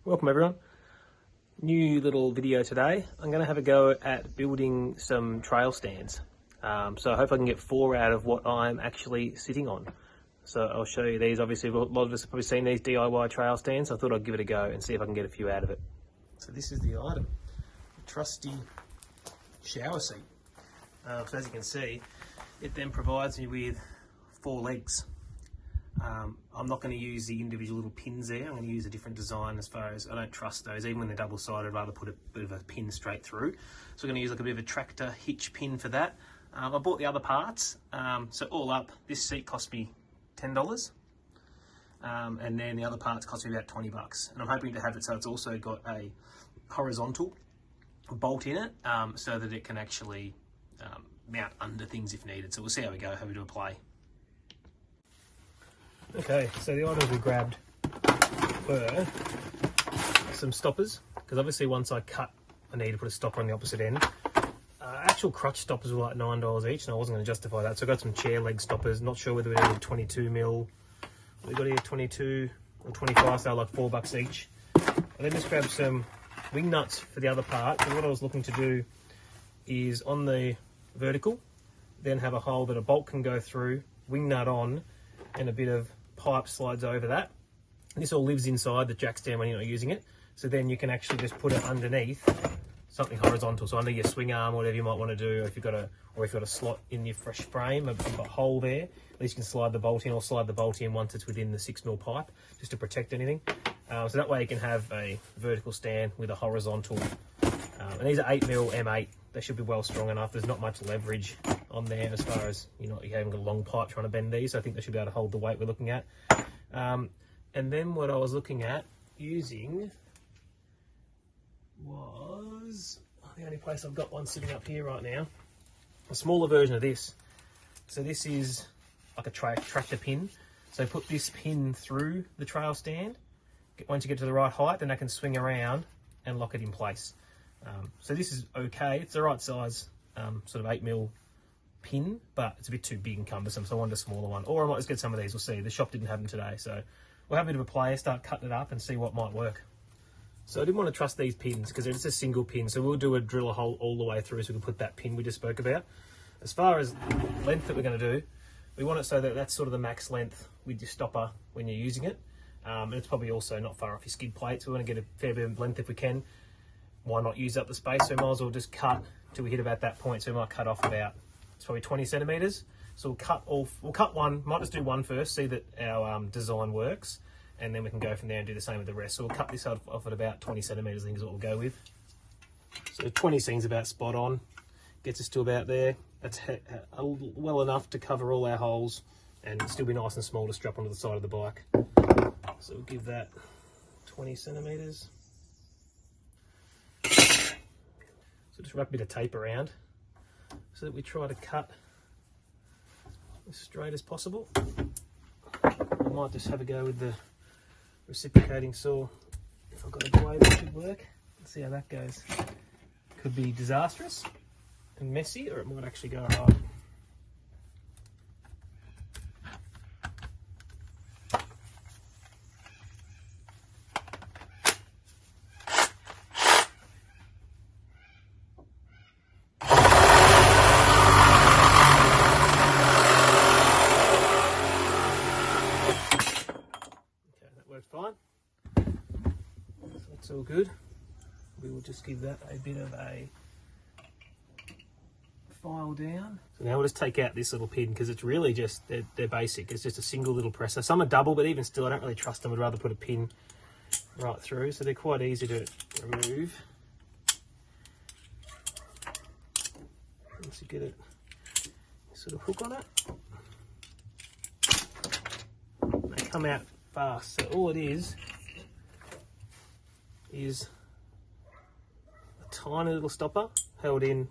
Welcome everyone. New little video today. I'm going to have a go at building some trail stands. So I hope I can get 4 out of what I'm actually sitting on. So I'll show you these. Obviously a lot of us have probably seen these DIY trail stands. So I thought I'd give it a go and see if I can get a few out of it. So this is the item, the trusty shower seat. So as you can see, it then provides me with 4 legs. I'm not going to use the individual little pins there. I'm going to use a different design as far as I don't trust those. Even when they're double-sided, I'd rather put a bit of a pin straight through. So I'm going to use like a bit of a tractor hitch pin for that. I bought the other parts. So all up, this seat cost me $10. And then the other parts cost me about $20. And I'm hoping to have it so it's also got a horizontal bolt in it so that it can actually mount under things if needed. So we'll see how we go, how we do a play. Okay, so the items we grabbed were some stoppers, because obviously once I cut, I need to put a stopper on the opposite end. Actual crutch stoppers were like $9 each, and I wasn't going to justify that, so I got some chair leg stoppers. Not sure whether we needed 22mm. We got here 22 or 25, so like $4 each. I then just grabbed some wing nuts for the other part, because what I was looking to do is on the vertical, then have a hole that a bolt can go through, wing nut on, and a bit of pipe slides over that. This all lives inside the jack stand when you're not using it, so then you can actually just put it underneath something horizontal, so under your swing arm, whatever you might want to do. If you've got a slot in your fresh frame, if you've got a hole there, at least you can slide the bolt in, or slide the bolt in once it's within the 6mm pipe, just to protect anything. So that way you can have a vertical stand with a horizontal. And these are 8mm M8. They should be well strong enough. There's not much leverage on there as far as, you haven't got a long pipe trying to bend these. So I think they should be able to hold the weight we're looking at. And then what I was looking at using was, the only place I've got one sitting up here right now, a smaller version of this. So this is like a tractor pin. So put this pin through the trail stand. Once you get to the right height, then I can swing around and lock it in place. So this is okay. It's the right size, sort of 8mm pin, but it's a bit too big and cumbersome, so I wanted a smaller one. Or I might just get some of these. We'll see. The shop didn't have them today, so we'll have a bit of a play, start cutting it up and see what might work. So I didn't want to trust these pins because they're just a single pin, so we'll drill a hole all the way through so we can put that pin we just spoke about. As far as length that we're going to do, we want it so that that's sort of the max length with your stopper when you're using it. And it's probably also not far off your skid plate, so we want to get a fair bit of length if we can. Why not use up the space? So we might as well just cut till we hit about that point. So we might cut off about, it's probably 20 centimeters. So we'll cut one, might just do one first, see that our design works, and then we can go from there and do the same with the rest. So we'll cut this off at about 20 centimeters, I think is what we'll go with. So 20 seems about spot on, gets us to about there. That's well enough to cover all our holes and still be nice and small to strap onto the side of the bike. So we'll give that 20 centimeters. So just wrap a bit of tape around so that we try to cut as straight as possible. I might just have a go with the reciprocating saw. If I've got a blade that should work. Let's see how that goes. Could be disastrous and messy, or it might actually go right. Fine, so that's all good. We will just give that a bit of a file down. So now we'll just take out this little pin because it's really just, they're basic. It's just a single little presser. Some are double, but even still I don't really trust them. I'd rather put a pin right through, so they're quite easy to remove. Once you get it, sort of hook on it, they come out fast. So all it is a tiny little stopper held in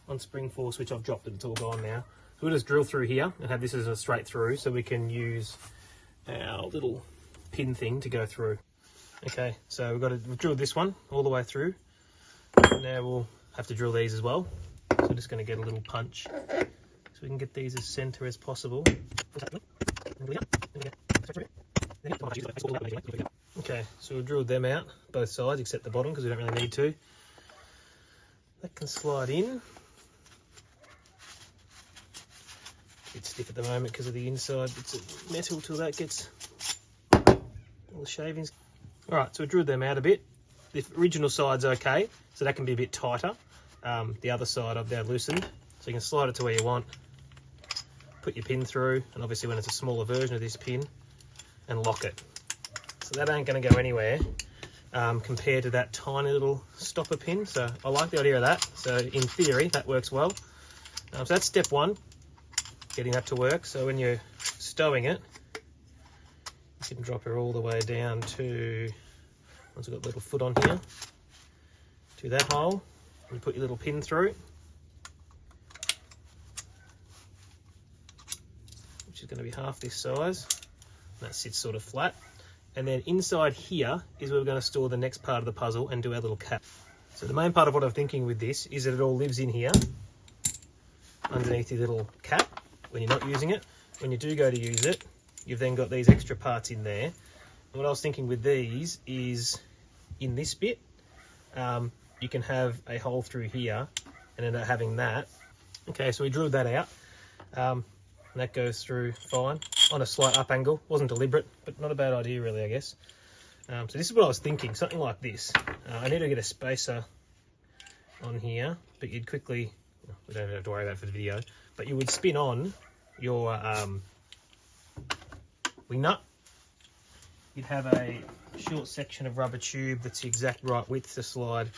on spring force, which I've dropped it, it's all gone now. So we'll just drill through here and have this as a straight through so we can use our little pin thing to go through. Okay, so we've drilled this one all the way through. Now we'll have to drill these as well. So we're just going to get a little punch so we can get these as center as possible. Okay, Okay, so we've drilled them out, both sides except the bottom because we don't really need to. That can slide in. A bit stiff at the moment because of the inside bits of metal till that gets all the shavings. All right, so we drilled them out a bit. The original side's okay, so that can be a bit tighter. The other side I've now loosened, so you can slide it to where you want. Put your pin through, and obviously when it's a smaller version of this pin, and lock it. So that ain't going to go anywhere compared to that tiny little stopper pin. So I like the idea of that. So in theory, that works well. So that's step one, getting that to work. So when you're stowing it, you can drop her all the way down to, once we've got a little foot on here, to that hole. You put your little pin through, which is going to be half this size. That sits sort of flat. And then inside here is where we're going to store the next part of the puzzle and do our little cap. So the main part of what I'm thinking with this is that it all lives in here, underneath your little cap, when you're not using it. When you do go to use it, you've then got these extra parts in there. And what I was thinking with these is, in this bit, you can have a hole through here and end up having that. Okay, so we drilled that out. And that goes through fine on a slight up angle. Wasn't deliberate, but not a bad idea really, I guess. So this is what I was thinking, something like this. I need to get a spacer on here, but you'd quickly, we don't have to worry about it for the video, but you would spin on your wing nut. You'd have a short section of rubber tube that's the exact right width to slide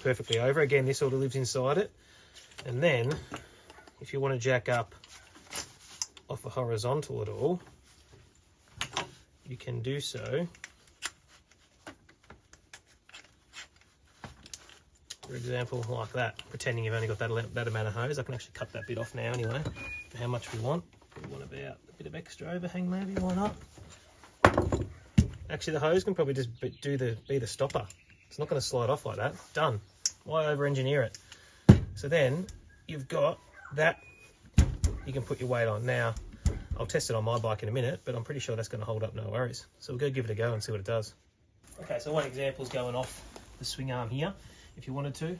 perfectly over. Again, this sort of lives inside it. And then, if you want to jack up off a horizontal at all, you can do so. For example, like that, pretending you've only got that amount of hose. I can actually cut that bit off now anyway, for how much we want. We want about a bit of extra overhang maybe, why not? Actually, the hose can probably just be the stopper. It's not going to slide off like that. Done. Why over-engineer it? So then, you've got that you can put your weight on. Now, I'll test it on my bike in a minute, but I'm pretty sure that's going to hold up, no worries. So we'll go give it a go and see what it does. Okay, so one example is going off the swing arm here, if you wanted to.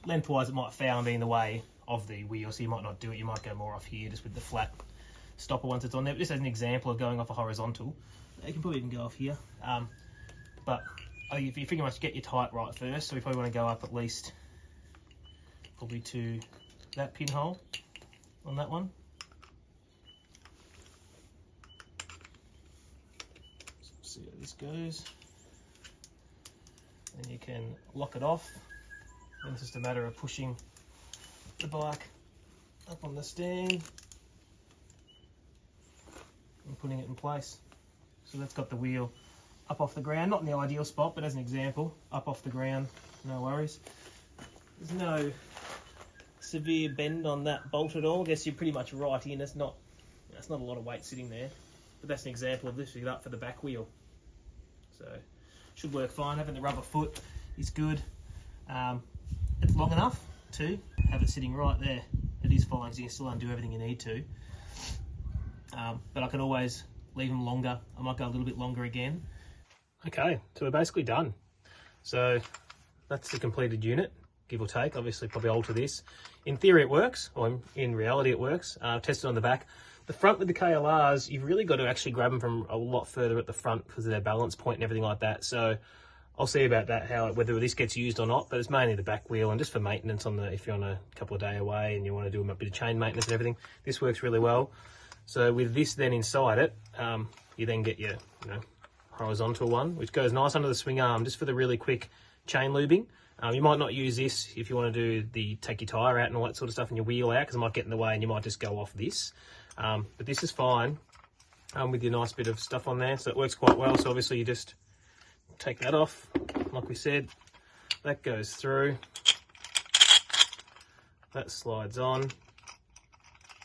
Lengthwise, it might foul and be in the way of the wheel, so you might not do it. You might go more off here, just with the flat stopper once it's on there. But just as an example of going off a horizontal, you can probably even go off here. But you pretty much get your tight right first, so we probably want to go up at least probably to that pinhole on that one. So see how this goes. And you can lock it off. And it's just a matter of pushing the bike up on the stand and putting it in place. So that's got the wheel up off the ground, not in the ideal spot, but as an example, up off the ground, no worries. There's no severe bend on that bolt at all. I guess you're pretty much right in. That's not a lot of weight sitting there, but that's an example of lifting it up for the back wheel. So should work fine. Having the rubber foot is good. It's long enough to have it sitting right there. It is fine, so you can still undo everything you need to. But I can always leave them longer. I might go a little bit longer again. Okay, so we're basically done. So that's the completed unit, give or take. Obviously, probably alter this. In theory, it works, or in reality, it works. Tested on the back. The front with the KLRs, you've really got to actually grab them from a lot further at the front because of their balance point and everything like that. So I'll see about that, whether this gets used or not, but it's mainly the back wheel and just for maintenance if you're on a couple of day away and you want to do a bit of chain maintenance and everything. This works really well. So with this then inside it, you then get your horizontal one, which goes nice under the swing arm just for the really quick chain lubing. You might not use this if you want to do take your tyre out and all that sort of stuff and your wheel out, because it might get in the way and you might just go off this. But this is fine with your nice bit of stuff on there, so it works quite well. So obviously you just take that off, like we said, that goes through, that slides on.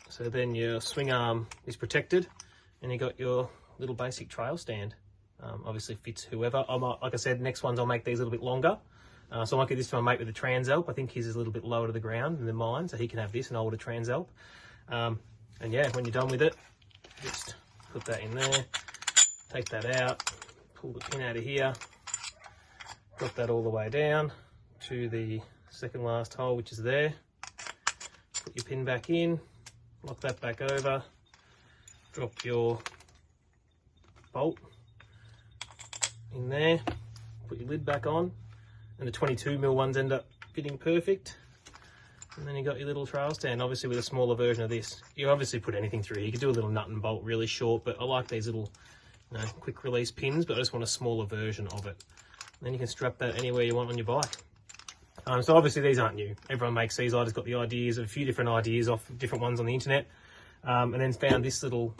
So then your swing arm is protected and you got your little basic trail stand. Obviously fits whoever. Like I said, next ones I'll make these a little bit longer. So I might get this to my mate with the Transalp. I think his is a little bit lower to the ground than mine, so he can have this and I'll order Transalp. And yeah, when you're done with it, just put that in there, take that out, pull the pin out of here, drop that all the way down to the second last hole, which is there. Put your pin back in, lock that back over, drop your bolt in there, put your lid back on, and the 22mm ones end up fitting perfect. And then you got your little trail stand, obviously with a smaller version of this. You obviously put anything through here. You could do a little nut and bolt really short, but I like these little, you know, quick release pins, but I just want a smaller version of it. And then you can strap that anywhere you want on your bike. So obviously these aren't new. Everyone makes these. I just got the ideas, a few different ideas off different ones on the internet. And then found this little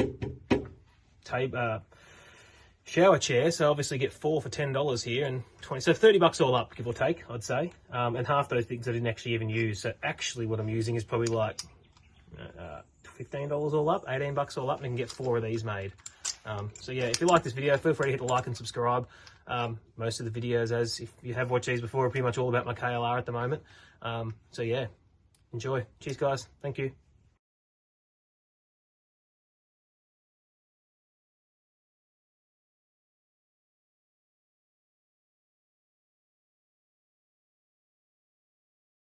shower chair. So obviously get 4 for $10 here, and 20, so $30 all up, give or take, I'd say. And half those things I didn't actually even use. So actually what I'm using is probably like $15 all up, $18 all up, and I can get 4 of these made. So yeah, if you like this video, feel free to hit the like and subscribe. Most of the videos, as if you have watched these before, are pretty much all about my KLR at the moment. So yeah, enjoy. Cheers guys, thank you.